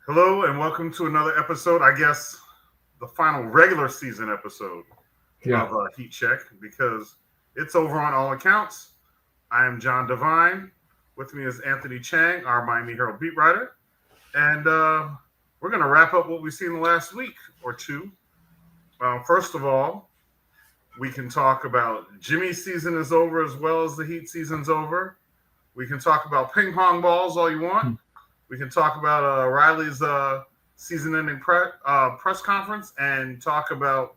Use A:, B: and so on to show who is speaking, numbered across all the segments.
A: Hello and welcome to another episode. I guess the final regular season episode
B: Yeah.
A: of Heat Check because it's over on all accounts. I am John Devine. With me is Anthony Chang, our Miami Herald beat writer, and we're going to wrap up what we've seen the last week or two. First of all, we can talk about Jimmy's season is over as well as the Heat season's over. We can talk about ping pong balls all you want. We can talk about Riley's season-ending press conference and talk about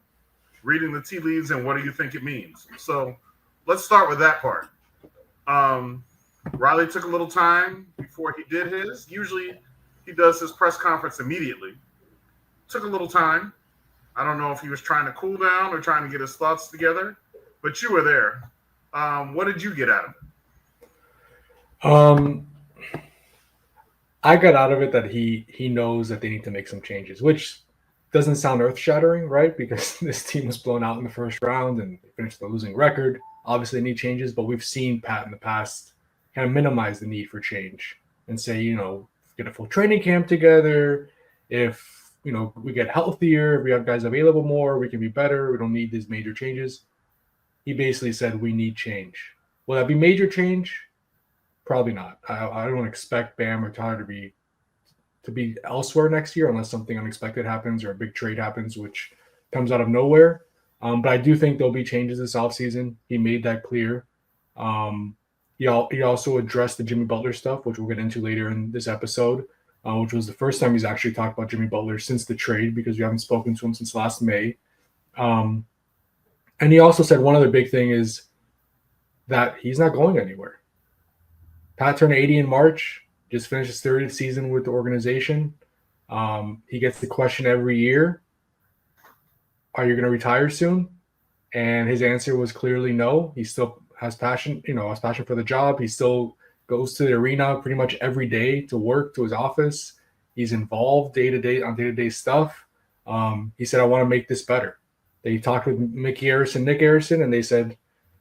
A: reading the tea leaves and what do you think it means. So let's start with that part. Riley took a little time before he did his. Usually he does his press conference immediately. Took a little time. I don't know if he was trying to cool down or trying to get his thoughts together, but you were there. What did you get out of it?
B: I got out of it that he knows that they need to make some changes, which doesn't sound earth shattering, right? Because this team was blown out in the first round and they finished the losing record. Obviously, they need changes, but we've seen Pat in the past kind of minimize the need for change and say, get a full training camp together. If we get healthier, if we have guys available more, we can be better. We don't need these major changes. He basically said we need change. Will that be major change? Probably not. I don't expect Bam or Tyler to be elsewhere next year unless something unexpected happens or a big trade happens, which comes out of nowhere. But I do think there'll be changes this offseason. He made that clear. He also addressed the Jimmy Butler stuff, which we'll get into later in this episode, which was the first time he's actually talked about Jimmy Butler since the trade because we haven't spoken to him since last May. And he also said one other big thing is that he's not going anywhere. Pat turned 80 in March, just finished his 30th season with the organization. He gets the question every year, are you going to retire soon? And his answer was clearly no. He still has passion, has passion for the job. He still goes to the arena pretty much every day to work, to his office. He's involved day-to-day stuff. He said, I want to make this better. They talked with Nick Harrison, and they said,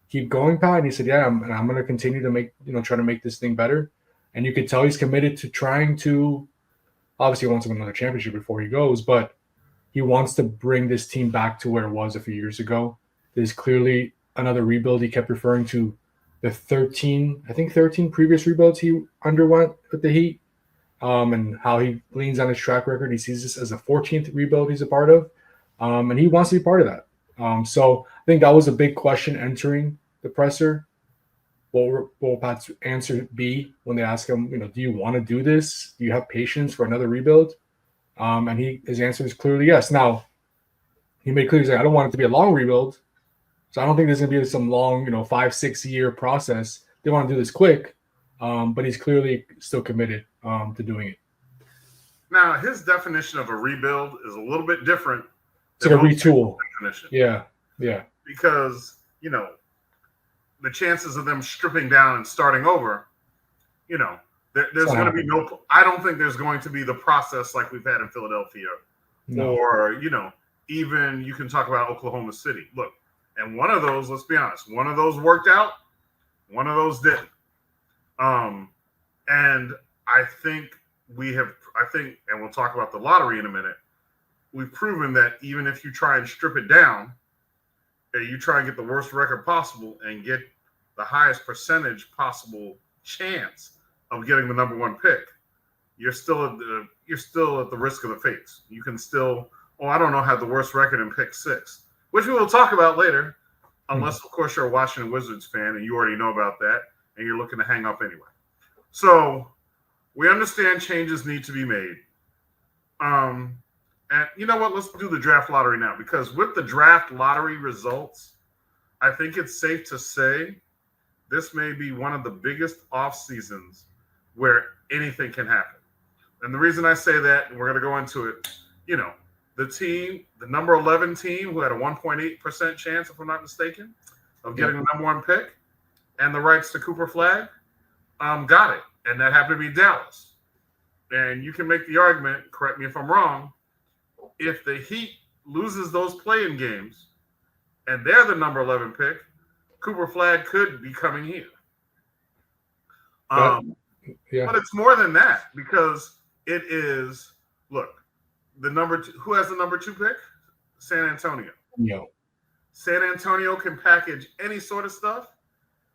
B: keep going, Pat. And he said, yeah, I'm going to continue to try to make this thing better. And you could tell he's committed to trying to, obviously he wants to win another championship before he goes, but he wants to bring this team back to where it was a few years ago. There's clearly another rebuild. He kept referring to the 13 previous rebuilds he underwent with the Heat, and how he leans on his track record. He sees this as a 14th rebuild he's a part of, and he wants to be part of that. So I think that was a big question entering the presser. What will Pat's answer be when they ask him, do you want to do this? Do you have patience for another rebuild? And his answer is clearly yes. Now, he made clear, he's like, I don't want it to be a long rebuild. So I don't think there's going to be some long, 5-6 year process. They want to do this quick, but he's clearly still committed to doing it.
A: Now, his definition of a rebuild is a little bit different.
B: It's like a retool. Yeah.
A: Because, the chances of them stripping down and starting over, there's going to be I don't think there's going to be the process like we've had in Philadelphia. No. Or, even you can talk about Oklahoma City. Look, and one of those, let's be honest, one of those worked out, one of those didn't. And I think, and we'll talk about the lottery in a minute, we've proven that even if you try and strip it down, you try and get the worst record possible and get the highest percentage possible chance of getting the number one pick, you're still at the risk of the fates. You can still, I don't know, have the worst record in pick 6, which we will talk about later, unless of course you're a Washington Wizards fan and you already know about that and you're looking to hang up anyway. So we understand changes need to be made. And you know what? Let's do the draft lottery now, because with the draft lottery results, I think it's safe to say this may be one of the biggest off seasons where anything can happen. And the reason I say that, and we're going to go into it, the team, the number 11 team who had a 1.8% chance, if I'm not mistaken, of getting the number one pick and the rights to Cooper Flag, got it. And that happened to be Dallas. And you can make the argument, correct me if I'm wrong, if the Heat loses those play-in games and they're the number 11 pick, Cooper Flag could be coming here. But it's more than that, because it is look, the number two, who has the number 2 pick? San Antonio. San Antonio can package any sort of stuff.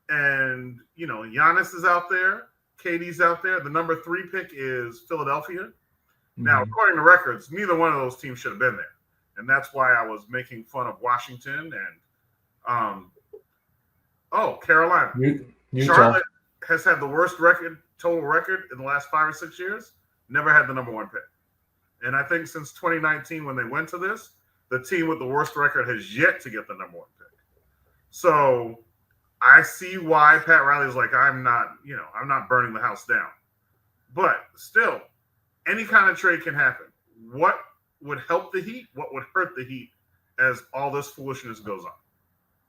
A: And, Giannis is out there. KD's out there. The number 3 pick is Philadelphia. Mm-hmm. Now, according to records, neither one of those teams should have been there. And that's why I was making fun of Washington and, Carolina.
B: Utah.
A: Charlotte has had the worst total record in the last 5 or 6 years. Never had the number 1 pick. And I think since 2019, when they went to this, the team with the worst record has yet to get the number 1 pick. So I see why Pat Riley is like, I'm not burning the house down. But still, any kind of trade can happen. What would help the Heat? What would hurt the Heat as all this foolishness goes on?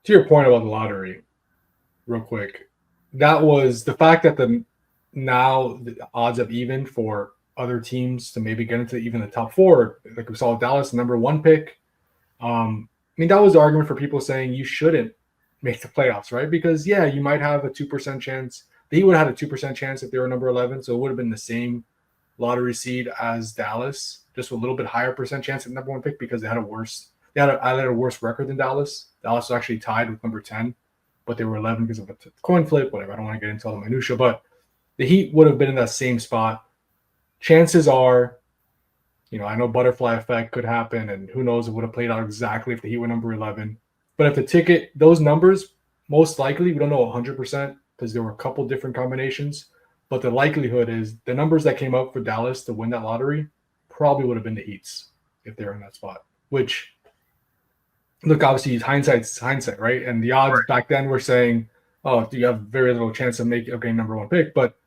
B: To your point about the lottery, real quick, that was the fact that the odds have evened for other teams to maybe get into even the top 4. Like we saw Dallas, number 1 pick. That was the argument for people saying you shouldn't make the playoffs, right? Because, you might have a 2% chance. The Heat would have had a 2% chance if they were number 11, so it would have been the same lottery seed as Dallas, just with a little bit higher percent chance at number 1 pick because they had a worse record than Dallas. Dallas was actually tied with number 10, but they were 11 because of a coin flip, whatever. I don't want to get into all the minutia, but the Heat would have been in that same spot. Chances are, I know butterfly effect could happen, and who knows, it would have played out exactly if the Heat were number 11. But if the ticket, those numbers, most likely, we don't know 100% because there were a couple different combinations, but the likelihood is the numbers that came up for Dallas to win that lottery probably would have been the Heat's if they're in that spot, which, look, obviously hindsight's hindsight, right? And the odds back then were saying, you have very little chance of getting number 1 pick. But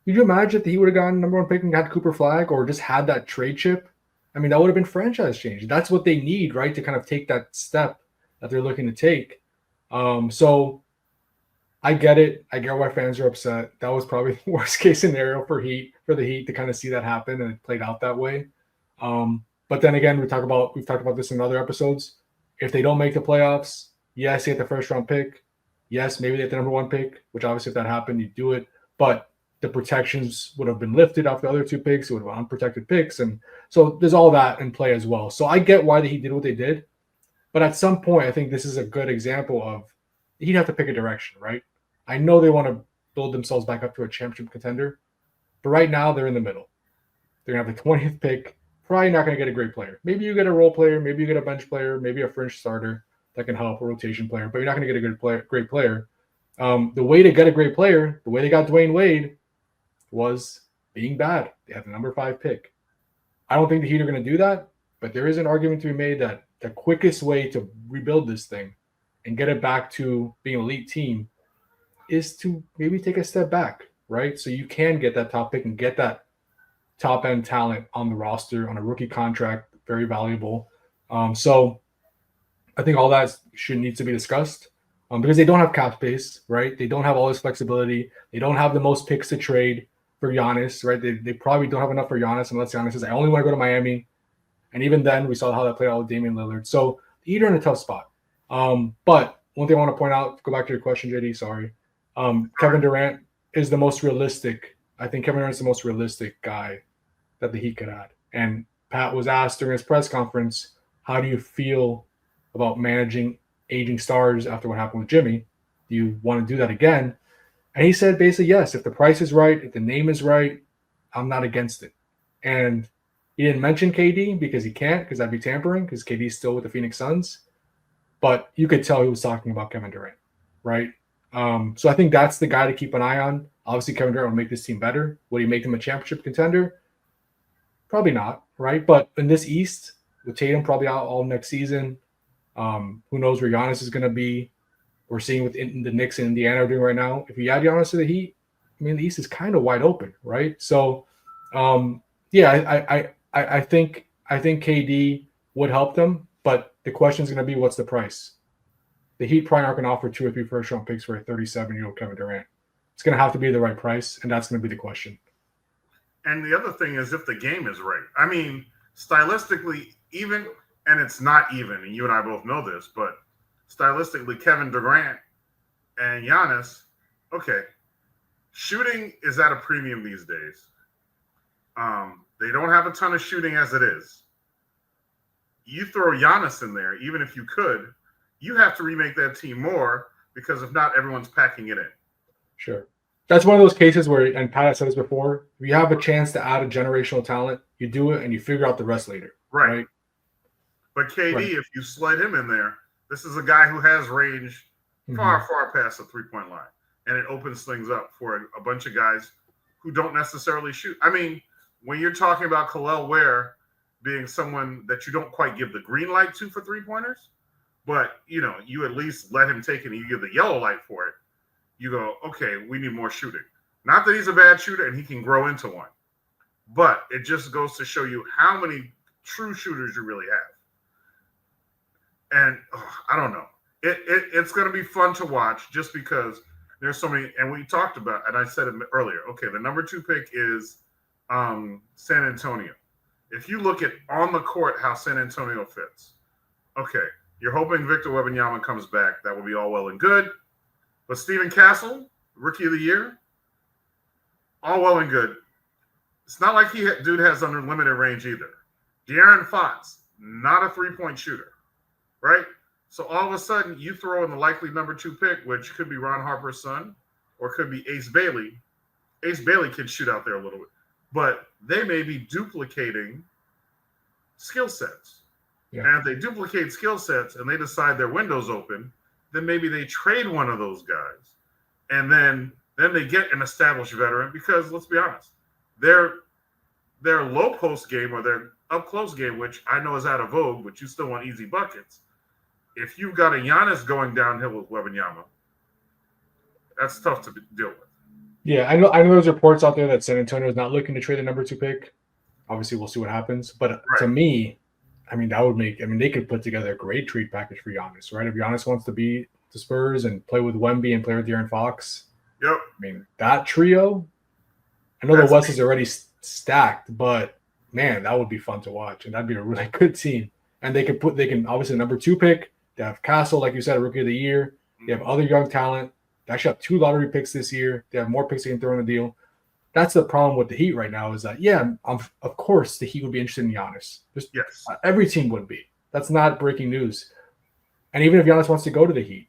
B: could you imagine if he would have gotten number 1 pick and got Cooper Flag or just had that trade chip? That would have been franchise change. That's what they need, right, to kind of take that step that they're looking to take. So I get it. I get why fans are upset. That was probably the worst case scenario for the Heat to kind of see that happen, and it played out that way. But then again, we've talked about this in other episodes. If they don't make the playoffs, yes, they get the first round pick. Yes, maybe they get the number 1 pick, which obviously if that happened, you do it. But the protections would have been lifted off the other 2 picks. It would have been unprotected picks. And so there's all that in play as well. So I get why the Heat did what they did. But at some point, I think this is a good example of the Heat have to pick a direction, right? I know they want to build themselves back up to a championship contender. But right now, they're in the middle. They're going to have the 20th pick. Probably not going to get a great player. Maybe you get a role player. Maybe you get a bench player. Maybe a fringe starter that can help, a rotation player. But you're not going to get a great player. The way to get a great player, the way they got Dwayne Wade, was being bad. They had the number 5 pick. I don't think the Heat are going to do that, but there is an argument to be made that the quickest way to rebuild this thing and get it back to being an elite team is to maybe take a step back, right? So you can get that top pick and get that top-end talent on the roster on a rookie contract, very valuable. So I think all that needs to be discussed because they don't have cap space, right? They don't have all this flexibility. They don't have the most picks to trade for Giannis, right? They probably don't have enough for Giannis unless Giannis says, I only want to go to Miami. And even then, we saw how that played out with Damian Lillard. So the Heat are in a tough spot. But one thing I want to point out, go back to your question, JD, sorry. Kevin Durant is the most realistic. I think Kevin Durant is the most realistic guy that the Heat could add. And Pat was asked during his press conference, how do you feel about managing aging stars after what happened with Jimmy? Do you want to do that again? And he said basically, yes, if the price is right, if the name is right, I'm not against it. And he didn't mention KD because he can't, because that'd be tampering, because KD's still with the Phoenix Suns. But you could tell he was talking about Kevin Durant, right? So I think that's the guy to keep an eye on. Obviously, Kevin Durant will make this team better. Would he make them a championship contender? Probably not, right? But in this East, with Tatum probably out all next season, who knows where Giannis is going to be? We're seeing what the Knicks and Indiana are doing right now. If you add Giannis to the Heat, the East is kind of wide open, right? So, I think KD would help them, but the question is going to be, what's the price? The Heat probably aren't going to offer 2 or 3 first-round picks for a 37-year-old Kevin Durant. It's going to have to be the right price, and that's going to be the question.
A: And the other thing is if the game is right. I mean, stylistically, even, and it's not even, and you and I both know this, but stylistically, Kevin Durant and Giannis, okay, shooting is at a premium these days. They They don't have a ton of shooting as it is. You throw Giannis in there, even if you could, you have to remake that team more because if not, everyone's packing it in.
B: Sure. That's one of those cases where, and Pat said this before, if you have a chance to add a generational talent, you do it and you figure out the rest later. Right.
A: But KD, if you slide him in there, this is a guy who has range far past the three-point line. And it opens things up for a bunch of guys who don't necessarily shoot. I mean, when you're talking about Khalil Ware being someone that you don't quite give the green light to for three-pointers, but, you at least let him take it and you give the yellow light for it, you go, okay, we need more shooting. Not that he's a bad shooter and he can grow into one, but it just goes to show you how many true shooters you really have. And I don't know. It's going to be fun to watch just because there's so many, and we talked about, and I said it earlier, okay, the number 2 pick is San Antonio. If you look at on the court how San Antonio fits, okay, you're hoping Victor Wembanyama comes back. That will be all well and good. But Steven Castle, Rookie of the Year, all well and good. It's not like dude has unlimited range either. De'Aaron Fox, not a three-point shooter, right? So all of a sudden, you throw in the likely number 2 pick, which could be Ron Harper's son, or could be Ace Bailey. Ace Bailey can shoot out there a little bit, but they may be duplicating skill sets. Yeah. And if they duplicate skill sets and they decide their window's open, then maybe they trade one of those guys. And then they get an established veteran because, let's be honest, their low post game or their up close game, which I know is out of vogue, but you still want easy buckets. If you've got a Giannis going downhill with Wembanyama, that's tough to deal with.
B: Yeah, I know there's reports out there that San Antonio is not looking to trade the number 2 pick. Obviously, we'll see what happens. But to me, I mean, they could put together a great trade package for Giannis, right? If Giannis wants to be the Spurs and play with Wemby and play with De'Aaron Fox,
A: yep.
B: I mean, that trio, I know the West is already stacked, but man, that would be fun to watch. And that'd be a really good team. And they can obviously number 2 pick. They have Castle, like you said, a Rookie of the Year. They have other young talent. They actually have 2 lottery picks this year. They have more picks they can throw in the deal. That's the problem with the Heat right now is that, of course, the Heat would be interested in Giannis.
A: Yes.
B: Every team would be. That's not breaking news. And even if Giannis wants to go to the Heat,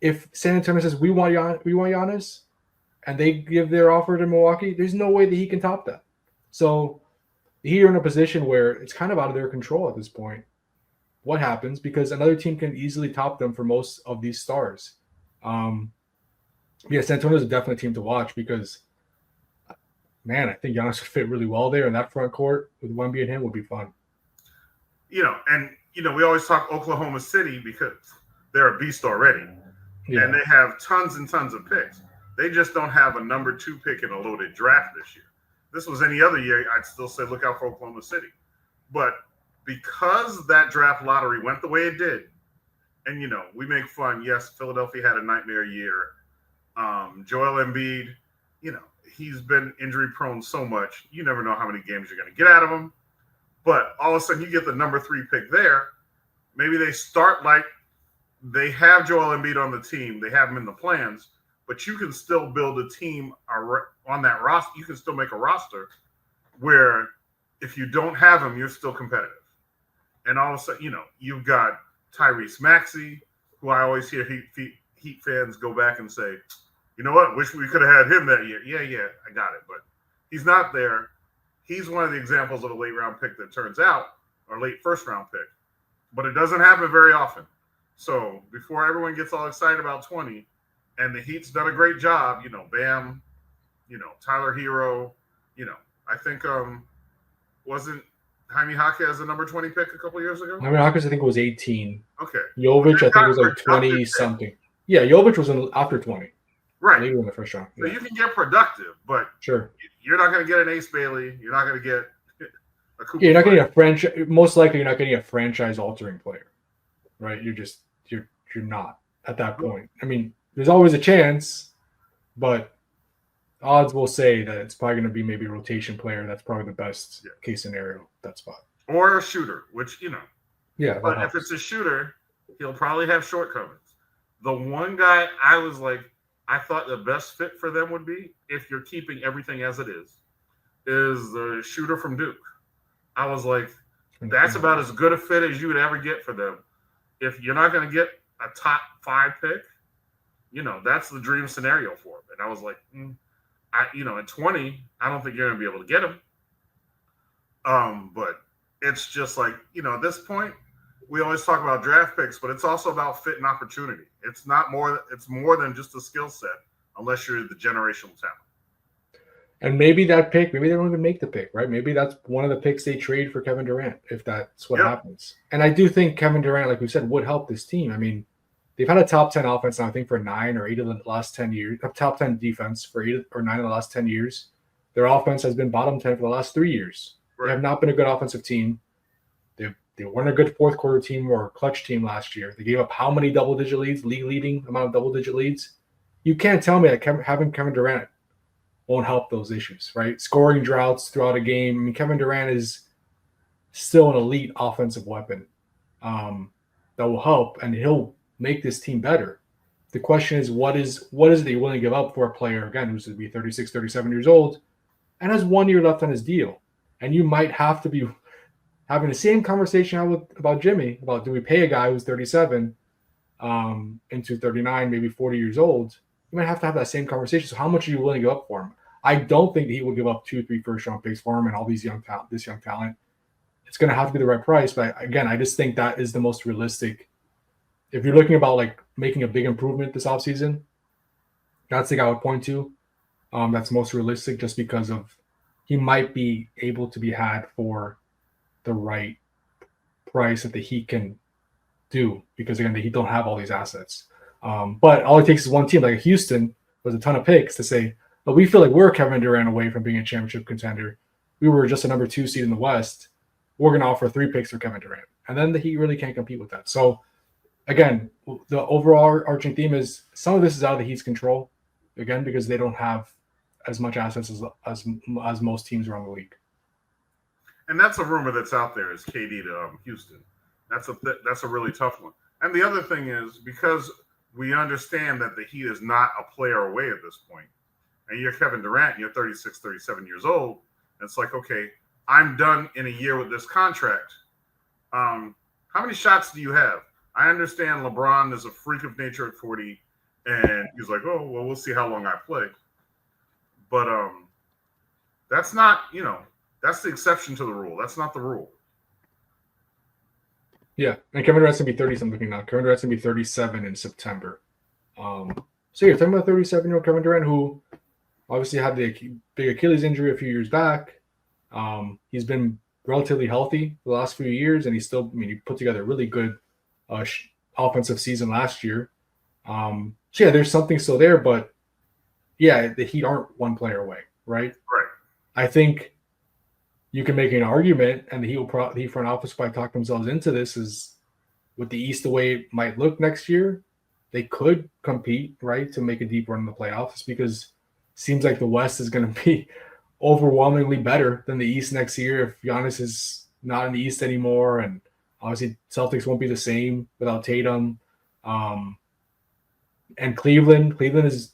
B: if San Antonio says, we want Giannis, and they give their offer to Milwaukee, there's no way the Heat can top that. So the Heat are in a position where it's kind of out of their control at this point. What happens? Because another team can easily top them for most of these stars. San Antonio is a definite team to watch because, man, I think Giannis would fit really well there, and that front court with Wemby and him would be fun.
A: We always talk Oklahoma City because they're a beast already, and they have tons and tons of picks. They just don't have a number 2 pick in a loaded draft this year. This was any other year, I'd still say look out for Oklahoma City. But because that draft lottery went the way it did, and, we make fun. Yes, Philadelphia had a nightmare year. Joel Embiid, he's been injury prone so much. You never know how many games you're going to get out of him. But all of a sudden you get the number 3 pick there. Maybe they start like they have Joel Embiid on the team. They have him in the plans, but you can still build a team on that roster. You can still make a roster where if you don't have him, you're still competitive. And all of a sudden, you've got Tyrese Maxey, who I always hear Heat fans go back and say, you know what, wish we could have had him that year. Yeah, I got it. But he's not there. He's one of the examples of a late round pick that turns out, or late first round pick. But it doesn't happen very often. So before everyone gets all excited about 20, and the Heat's done a great job, Bam, Tyler Hero, I think wasn't Jaime Jaquez a number 20 pick a couple years ago?
B: Jaime Jaquez, I think, was 18.
A: Okay.
B: Jovic, I think, was like 20-something. Yeah, Jovic was after 20.
A: Right.
B: Later in the first round.
A: So you can get productive, but
B: sure,
A: you're not going to get an Ace Bailey. You're not going to get a Cooper.
B: You're not going to get a franchise. Most likely, you're not going to get a franchise-altering player, right? You're not at that point. I mean, there's always a chance, but odds will say that it's probably going to be maybe a rotation player. That's probably the best case scenario, that spot.
A: Or a shooter, which,
B: Yeah.
A: But if it's a shooter, he'll probably have shortcomings. The one guy I thought the best fit for them would be, if you're keeping everything as it is, is the shooter from Duke. I was like, that's about as good a fit as you would ever get for them. If you're not going to get a top 5 pick, that's the dream scenario for him. And I was like, at 20, I don't think you're going to be able to get him. But it's just like, at this point, we always talk about draft picks, but it's also about fit and opportunity. It's more than just a skill set, unless you're the generational talent.
B: And maybe that pick, maybe they don't even make the pick, right? Maybe that's one of the picks they trade for Kevin Durant, if that's what happens. And I do think Kevin Durant, like we said, would help this team. I mean, they've had a top 10 offense now, I think, for 9 or 8 of the last 10 years, a top 10 defense for 8 or 9 of the last 10 years. Their offense has been bottom 10 for the last 3 years. Right. They have not been a good offensive team. They weren't a good fourth quarter team or clutch team last year. They gave up how many double-digit leads, league-leading amount of double-digit leads? You can't tell me that having Kevin Durant won't help those issues, right? Scoring droughts throughout a game. I mean, Kevin Durant is still an elite offensive weapon that will help, and he'll make this team better. The question is, what is it that you're willing to give up for a player, again, who's to be 36, 37 years old and has 1 year left on his deal? And you might have to be having the same conversation about Jimmy, about do we pay a guy who's 37 into 39, maybe 40 years old? You might have to have that same conversation. So how much are you willing to give up for him? I don't think that he will give up 2, 3 first-round picks for him and all this young talent. It's going to have to be the right price. But again, I just think that is the most realistic. If you're looking about like making a big improvement this offseason, that's the guy I would point to. That's most realistic just because of he might be able to be had for the right price that the Heat can do, because again, the Heat don't have all these assets. But all it takes is one team, like Houston, with a ton of picks to say, but we feel like we're Kevin Durant away from being a championship contender. We were just a number 2 seed in the West. We're going to offer 3 picks for Kevin Durant. And then the Heat really can't compete with that. So again, the overall arching theme is some of this is out of the Heat's control, again, because they don't have as much assets as most teams around the league.
A: And that's a rumor that's out there, is KD to Houston. That's a really tough one. And the other thing is, because we understand that the Heat is not a player away at this point, and you're Kevin Durant, and you're 36, 37 years old, and it's like, okay, I'm done in a year with this contract. How many shots do you have? I understand LeBron is a freak of nature at 40, and he's like, oh, well, we'll see how long I play. But that's not, that's the exception to the rule. That's not the rule.
B: Yeah, and Kevin Durant's going to be 30-something now. Kevin Durant's going to be 37 in September. So you're talking about 37-year-old Kevin Durant, who obviously had the big Achilles injury a few years back. He's been relatively healthy the last few years, and he put together a really good offensive season last year. So yeah, there's something still there, but yeah, the Heat aren't one player away, right?
A: Right.
B: I think you can make an argument, and the Heat front office probably talk themselves into this, is with the East the way it might look next year, they could compete, right, to make a deep run in the playoffs, because it seems like the West is going to be overwhelmingly better than the East next year if Giannis is not in the East anymore, and obviously Celtics won't be the same without Tatum. And Cleveland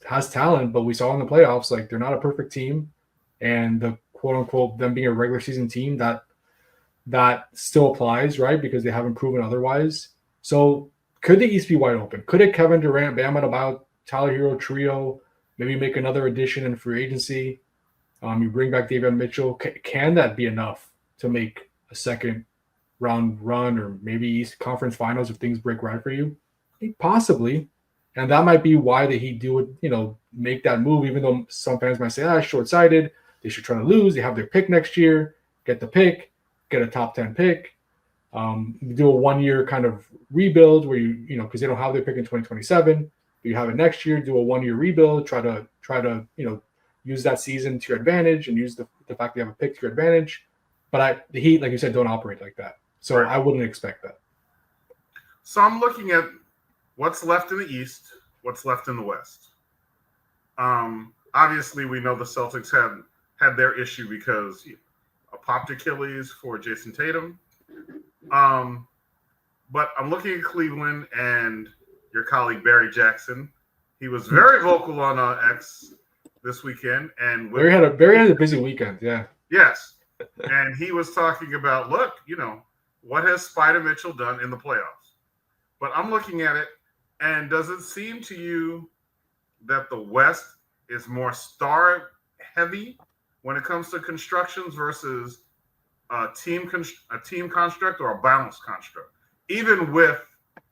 B: has talent, but we saw in the playoffs, like, they're not a perfect team, and the quote-unquote them being a regular season team, that still applies, right, because they haven't proven otherwise. So could the East be wide open? Could a Kevin Durant, Bam Adebayo, Tyler Hero trio maybe make another addition in free agency? You bring back David Mitchell. Can that be enough to make a second round run, or maybe East Conference Finals if things break right for you? Possibly. And that might be why the Heat make that move, even though some fans might say, short-sighted. They should try to lose. They have their pick next year. Get the pick. Get a top 10 pick. Do a 1-year kind of rebuild where because they don't have their pick in 2027. But you have it next year. Do a 1-year rebuild. Try to use that season to your advantage, and use the fact they have a pick to your advantage. But the Heat, like you said, don't operate like that. So right. I wouldn't expect that.
A: So I'm looking at what's left in the East, what's left in the West. Obviously, we know the Celtics had their issue because a popped Achilles for Jason Tatum. But I'm looking at Cleveland and your colleague Barry Jackson. He was very vocal on X this weekend, and
B: Barry had a busy weekend. Yeah,
A: Yes. And he was talking about, look, what has Spider Mitchell done in the playoffs? But I'm looking at it, and does it seem to you that the West is more star heavy when it comes to constructions versus a team construct or a balanced construct? Even with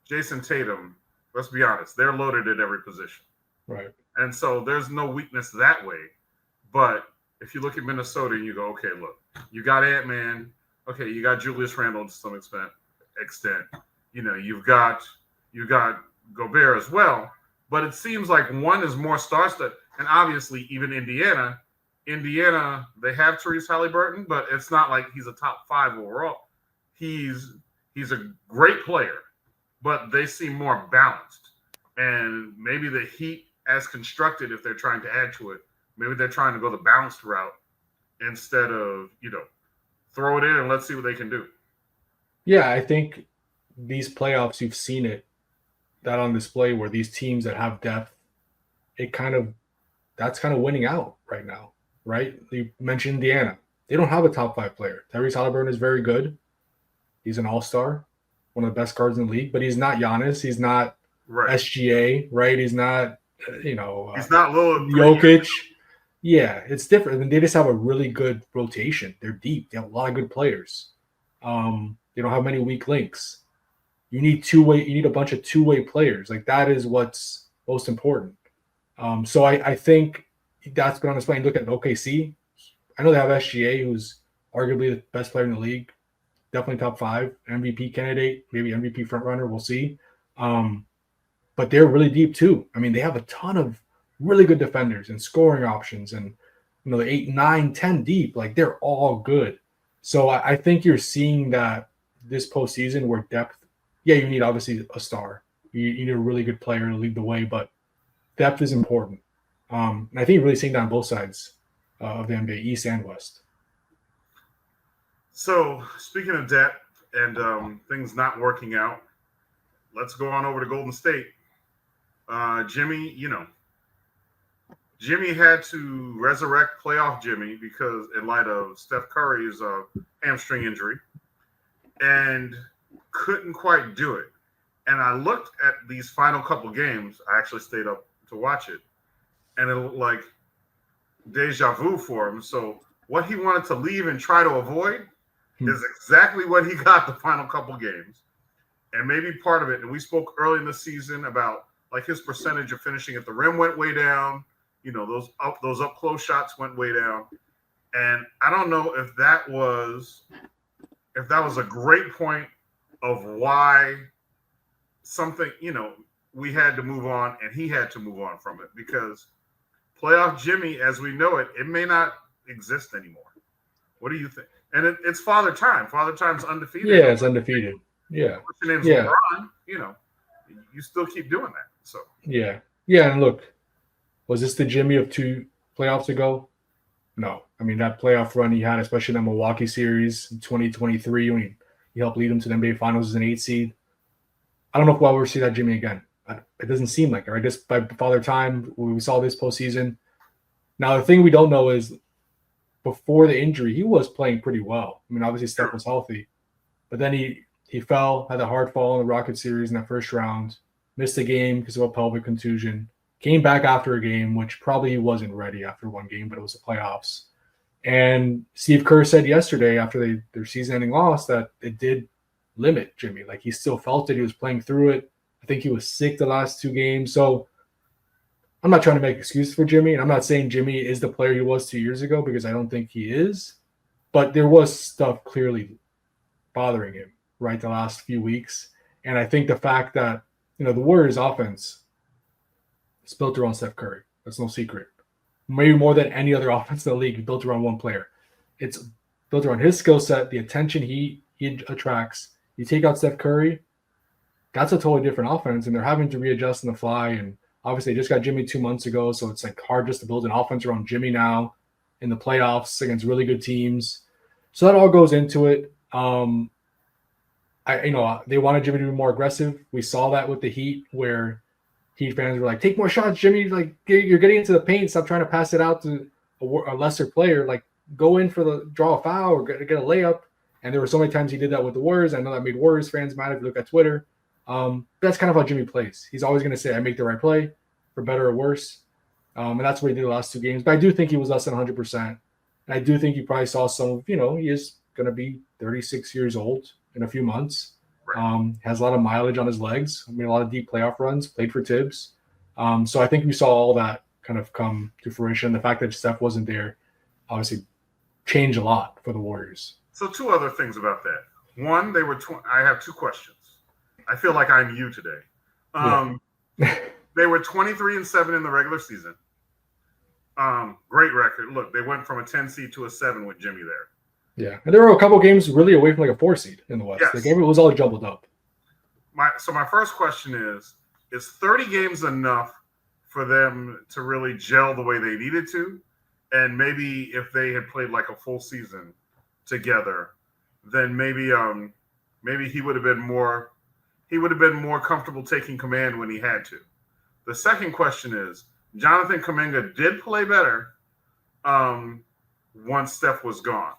A: Jason Tatum, let's be honest, they're loaded at every position.
B: Right.
A: And so there's no weakness that way. But if you look at Minnesota and you go, okay, look, you got Ant-Man. Okay, you got Julius Randle to some extent. You've got Gobert as well. But it seems like one is more star-studded. And obviously, even Indiana, they have Therese Halliburton, but it's not like he's a top 5 overall. He's a great player, but they seem more balanced. And maybe the Heat, as constructed, if they're trying to add to it, maybe they're trying to go the balanced route instead of, throw it in and let's see what they can do.
B: Yeah, I think these playoffs, you've seen it, that on display where these teams that have depth, that's kind of winning out right now, right? You mentioned Indiana. They don't have a top 5 player. Tyrese Halliburton is very good. He's an all-star, one of the best guards in the league, but he's not Giannis. He's not SGA, right? He's not,
A: he's not Lillard.
B: Jokic. Yeah, it's different. And they just have a really good rotation. They're deep. They have a lot of good players. They don't have many weak links. You need a bunch of two-way players. Like, that is what's most important. So I think that's been on display. And look at OKC. I know they have SGA, who's arguably the best player in the league. Definitely top 5 MVP candidate, maybe MVP frontrunner. We'll see. But they're really deep too. I mean, they have a ton of really good defenders and scoring options, and the 8, 9, 10 deep. Like, they're all good. So I think you're seeing that this postseason where depth. Yeah, you need obviously a star. You need a really good player to lead the way, but depth is important. And I think you're really seeing that on both sides of the NBA, East and West.
A: So, speaking of depth and things not working out, let's go on over to Golden State. Jimmy had to resurrect playoff Jimmy because in light of Steph Curry's hamstring injury, and couldn't quite do it. And I looked at these final couple games. I actually stayed up to watch it, and it looked like deja vu for him. So what he wanted to leave and try to avoid is exactly what he got the final couple games. And maybe part of it, and we spoke early in the season about like his percentage of finishing at the rim went way down. Those up close shots went way down. And I don't know if that was a great point of why something, we had to move on and he had to move on from it, because playoff Jimmy, as we know it, it may not exist anymore. What do you think? And it's Father Time. Father Time's undefeated.
B: Yeah, it's undefeated. Yeah.
A: What's your name's LeBron, you still keep doing that. So
B: yeah. Yeah, and look, was this the Jimmy of 2 playoffs ago? No. I mean, that playoff run he had, especially in that Milwaukee series in 2023, when he helped lead them to the NBA Finals as an 8 seed. I don't know if we'll ever see that Jimmy again. It doesn't seem like it, right? Just by Father Time, we saw this postseason. Now, the thing we don't know is before the injury, he was playing pretty well. I mean, obviously Steph was healthy, but then he fell, had a hard fall in the Rocket series in that first round, missed a game because of a pelvic contusion, came back after a game, which probably he wasn't ready after one game, but it was the playoffs. And Steve Kerr said yesterday after their season-ending loss that it did limit Jimmy. Like, he still felt it. He was playing through it. I think he was sick the last 2 games. So I'm not trying to make excuses for Jimmy, and I'm not saying Jimmy is the player he was 2 years ago, because I don't think he is. But there was stuff clearly bothering him, right, the last few weeks. And I think the fact that, the Warriors offense is built around Steph Curry. That's no secret. Maybe more than any other offense in the league, built around one player. It's built around his skill set, the attention he attracts. You take out Steph Curry, that's a totally different offense, and they're having to readjust on the fly. And obviously, they just got Jimmy 2 months ago, so it's like hard just to build an offense around Jimmy now in the playoffs against really good teams. So that all goes into it. They wanted Jimmy to be more aggressive. We saw that with the Heat, where Heat fans were like, "Take more shots, Jimmy! Like, you're getting into the paint. Stop trying to pass it out to a lesser player." Like, go in for the draw a foul or get a layup. And there were so many times he did that with the Warriors. I know that made Warriors fans mad if you look at Twitter. That's kind of how Jimmy plays. He's always going to say, I make the right play, for better or worse. And that's what he did the last 2 games. But I do think he was less than 100%. And I do think you probably saw some, he is going to be 36 years old in a few months.
A: Right.
B: Has a lot of mileage on his legs. I mean, a lot of deep playoff runs, played for Tibbs. So I think we saw all that kind of come to fruition. The fact that Steph wasn't there obviously changed a lot for the Warriors.
A: So 2 other things about that. One, they were. I have 2 questions. I feel like I'm you today. They were 23-7 in the regular season. Great record. Look, they went from a 10 seed to a 7 with Jimmy there.
B: Yeah, and there were a couple games really away from like a 4 seed in the West.
A: Yes.
B: The game was all jumbled up.
A: My first question is 30 games enough for them to really gel the way they needed to? And maybe if they had played like a full season together, then maybe he would have been more comfortable taking command when he had to. The second question is, Jonathan Kuminga did play better once Steph was gone.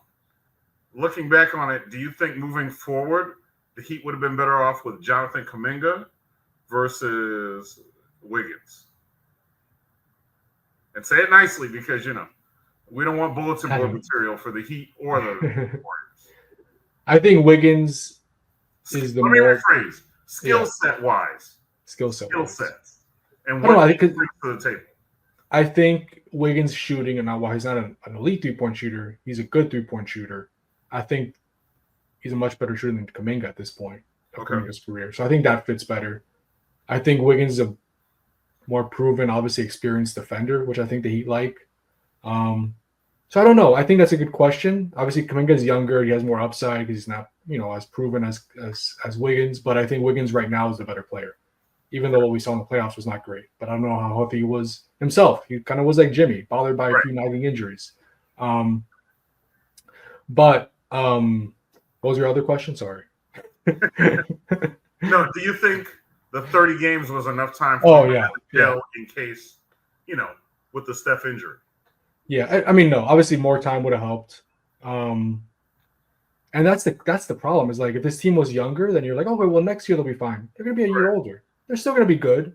A: Looking back on it, do you think moving forward, the Heat would have been better off with Jonathan Kuminga versus Wiggins? And say it nicely because, we don't want bulletin board material for the Heat or the Warriors.
B: I think Wiggins is the
A: Let me rephrase. Skill set wise.
B: Skill sets.
A: And what he brings to the table.
B: I think Wiggins shooting, and while he's not an elite 3-point shooter, he's a good 3-point shooter. I think he's a much better shooter than Kuminga at this point of Kuminga's career. So I think that fits better. I think Wiggins is a more proven, obviously experienced defender, which I think the Heat like. So I don't know. I think that's a good question. Obviously, Kuminga is younger. He has more upside because he's not, as proven as Wiggins. But I think Wiggins right now is the better player, even though what we saw in the playoffs was not great. But I don't know how healthy he was himself. He kind of was like Jimmy, bothered by a few nagging injuries. But what was your other question? Sorry.
A: No, do you think the 30 games was enough time for him to gel in case, with the Steph injury?
B: Yeah, I mean, no. Obviously, more time would have helped. And that's the problem is like if this team was younger, then you're like, okay, well, next year they'll be fine. They're going to be a year older. They're still going to be good.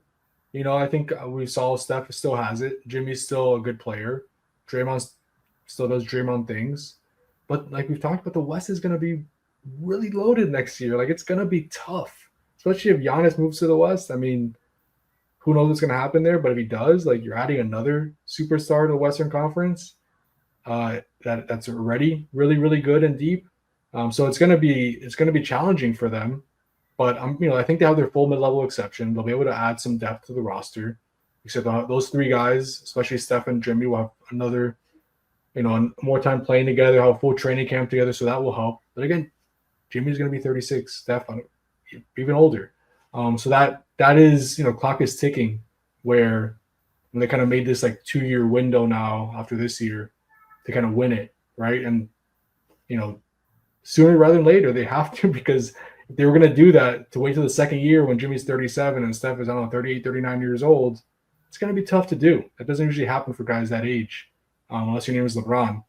B: I think we saw Steph still has it. Jimmy's still a good player. Draymond still does Draymond things. But like we've talked about, the West is going to be really loaded next year. Like it's going to be tough, especially if Giannis moves to the West. I mean, who knows what's going to happen there? But if he does, like you're adding another superstar to the Western Conference that's already really, really good and deep. So it's going to be challenging for them. But I think they have their full mid-level exception. They'll be able to add some depth to the roster. Except those 3 guys, especially Steph and Jimmy, will have another, more time playing together, have a full training camp together, so that will help. But again, Jimmy's going to be 36, Steph even older. So that is, clock is ticking where they kind of made this like 2-year window now after this year to kind of win it, right? And, sooner rather than later, they have to because if they were going to do that, to wait till the second year when Jimmy's 37 and Steph is, 38, 39 years old, it's going to be tough to do. That doesn't usually happen for guys that age, unless your name is LeBron.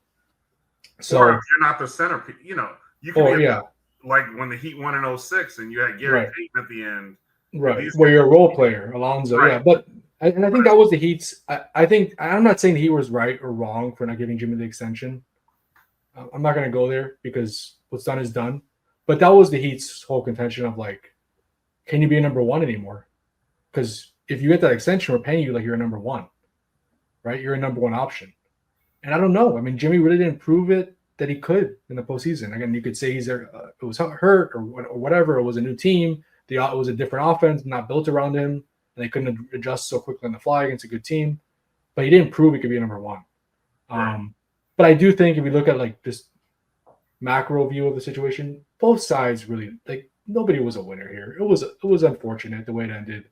B: So
A: or if you're not the centerpiece, you can be like when the Heat won in 06 and you had Gary Payton at the end.
B: Right, where you're a role player, Alonzo. Right. Yeah, but I think that was the Heat's. I think I'm not saying the Heat was right or wrong for not giving Jimmy the extension. I'm not going to go there because what's done is done. But that was the Heat's whole contention of like, can you be a number 1 anymore? Because if you get that extension, we're paying you like you're a number 1, right? You're a number 1 option. And I don't know. I mean, Jimmy really didn't prove it that he could in the postseason. Again, you could say it was hurt or whatever. It was a new team. It was a different offense, not built around him, and they couldn't adjust so quickly on the fly against a good team. But he didn't prove he could be a number 1. Right. But I do think if you look at like this macro view of the situation, both sides really like nobody was a winner here. It was unfortunate the way it ended.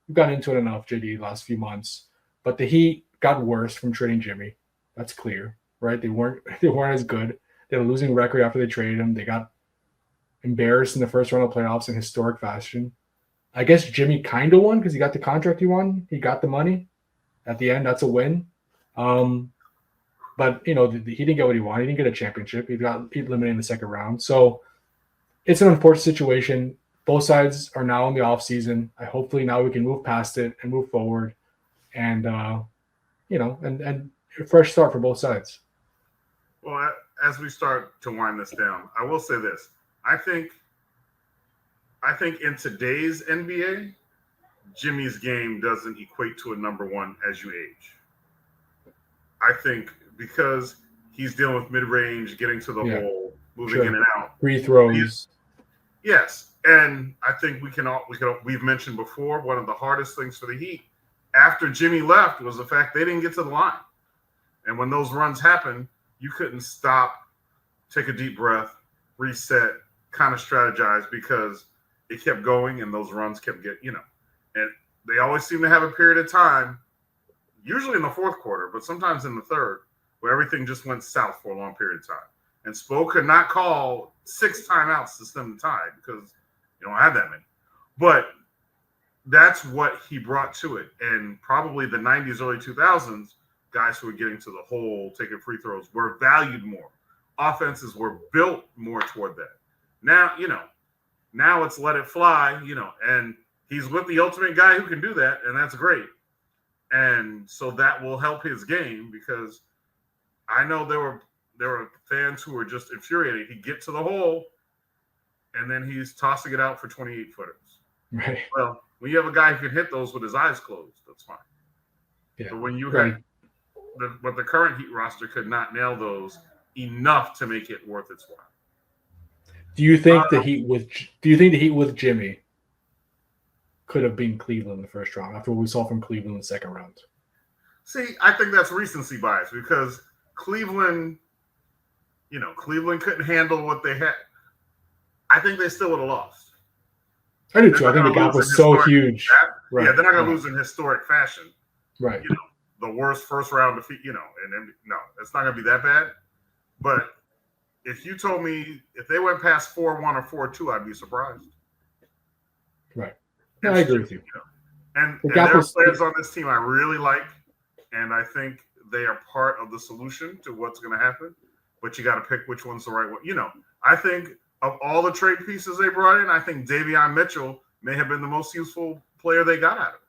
B: We've gotten into it enough, JD, the last few months. But the Heat got worse from trading Jimmy. That's clear, right? They weren't as good. They had a losing record after they traded him. They got embarrassed in the first round of playoffs in historic fashion. I guess Jimmy kind of won because he got the contract he won. He got the money. At the end, that's a win. But he didn't get what he wanted. He didn't get a championship. He eliminated in the second round. So it's an unfortunate situation. Both sides are now in the off season. Hopefully now we can move past it and move forward, and and a fresh start for both sides.
A: Well, as we start to wind this down, I will say this: I think in today's NBA, Jimmy's game doesn't equate to a number one as you age. I think because he's dealing with mid-range, getting to the hole, moving in and out,
B: free throws.
A: Yes, and I think we've mentioned before, one of the hardest things for the Heat after Jimmy left was the fact they didn't get to the line, and when those runs happened, you couldn't stop, take a deep breath, reset, kind of strategize because it kept going and those runs kept getting, and they always seem to have a period of time, usually in the fourth quarter, but sometimes in the third, where everything just went south for a long period of time. And Spo could not call 6 timeouts to stem the tide because you don't have that many. But that's what he brought to it. And probably the 90s, early 2000s, guys who were getting to the hole, taking free throws, were valued more. Offenses were built more toward that. Now it's let it fly, and he's with the ultimate guy who can do that, and that's great. And so that will help his game because I know there were fans who were just infuriated. He'd get to the hole, and then he's tossing it out for 28-footers.
B: Right.
A: Well, when you have a guy who can hit those with his eyes closed, that's fine.
B: Yeah.
A: But when you had the current Heat roster could not nail those enough to make it worth its while.
B: Do you think the Heat with Jimmy could have been Cleveland in the first round after what we saw from Cleveland in the second round?
A: See, I think that's recency bias because Cleveland couldn't handle what they had. I think they still would have lost.
B: I do too. I think the gap was so huge.
A: Right. Yeah, they're not going to lose in historic fashion.
B: Right.
A: The worst first round defeat, and then, no, it's not going to be that bad. But if you told me if they went past 4-1 or 4-2, I'd be surprised.
B: Right. Yeah, I agree with you.
A: And there are players on this team I really like, and I think they are part of the solution to what's going to happen. But you got to pick which one's the right one. I think of all the trade pieces they brought in, I think Davion Mitchell may have been the most useful player they got out of it.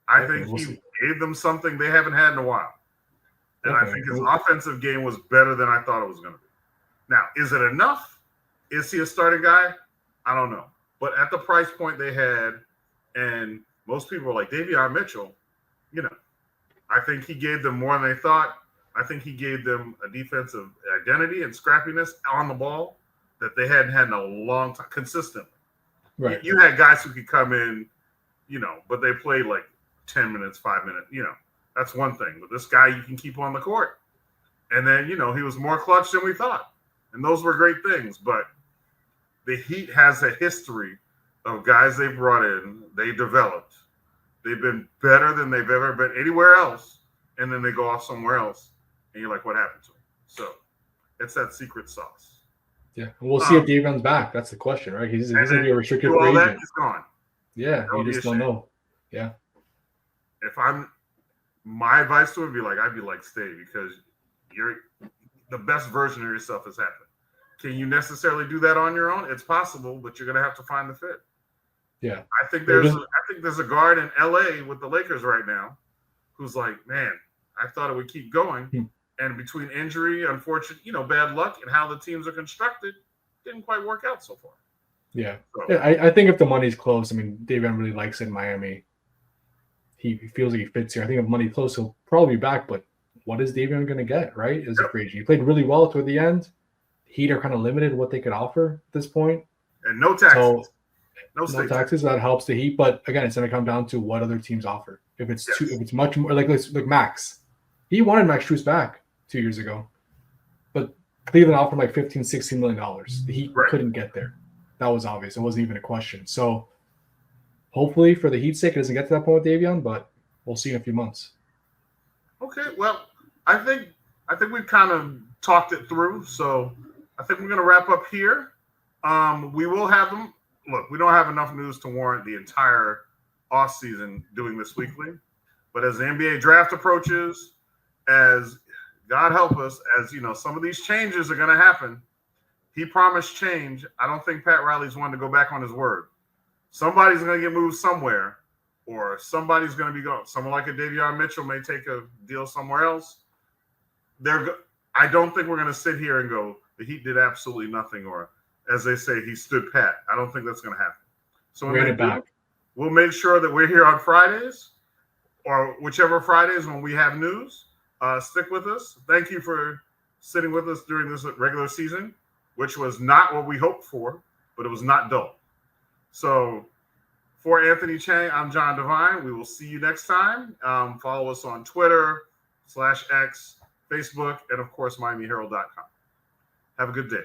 A: I think he gave them something they haven't had in a while. And I think his offensive game was better than I thought it was going to be. Now, is it enough? Is he a starting guy? I don't know. But at the price point they had, and most people were like, Davion Mitchell, I think he gave them more than they thought. I think he gave them a defensive identity and scrappiness on the ball that they hadn't had in a long time, consistently.
B: Right.
A: You had guys who could come in, but they played like 10 minutes, 5 minutes, that's one thing. But this guy you can keep on the court. And then, he was more clutch than we thought. And those were great things. But the Heat has a history of guys they brought in, they developed. They've been better than they've ever been anywhere else. And then they go off somewhere else. And you're like, what happened to him? So it's that secret sauce.
B: Yeah. And we'll see if Davion's back. That's the question, right? He's going to be a restricted free agent.
A: He's gone.
B: Yeah. You just don't know. Yeah.
A: My advice to him would be I'd be like, stay, because the best version of yourself has happened. Can you necessarily do that on your own? It's possible, but you're going to have to find the fit.
B: Yeah.
A: I think there's a guard in LA with the Lakers right now who's like, man, I thought it would keep going. And between injury, unfortunate, bad luck, and how the teams are constructed, didn't quite work out so far.
B: Yeah. I think if the money's close, Davion really likes it in Miami. He feels like he fits here. I think if money's close, he'll probably be back. But what is Davion going to get, right? As a free agent, he played really well toward the end. Heat are kind of limited what they could offer at this point.
A: And no taxes.
B: So,
A: no
B: taxes. That helps the Heat. But again, it's going to come down to what other teams offer. If it's if it's much more like Max, he wanted Max Strus back 2 years ago, but Cleveland offered like $15-16 million. The Heat couldn't get there. That was obvious. It wasn't even a question. So hopefully for the Heat's sake, it doesn't get to that point with Davion, but we'll see in a few months.
A: Okay. Well, I think we've kind of talked it through. So I think we're going to wrap up here. We will have them. Look, we don't have enough news to warrant the entire offseason doing this weekly. But as the NBA draft approaches, as God help us, as you know, some of these changes are going to happen. He promised change. I don't think Pat Riley's wanting to go back on his word. Somebody's going to get moved somewhere, or somebody's going to be gone. Someone like a Davion Mitchell may take a deal somewhere else. I don't think we're going to sit here and go, the Heat did absolutely nothing, or as they say, he stood pat. I don't think that's going to happen. So when they do, we'll make sure that we're here on Fridays, or whichever Fridays when we have news. Stick with us. Thank you for sitting with us during this regular season, which was not what we hoped for, but it was not dull. So for Anthony Chang, I'm John Devine. We will see you next time. Follow us on Twitter /X, Facebook, and of course, MiamiHerald.com. Have a good day.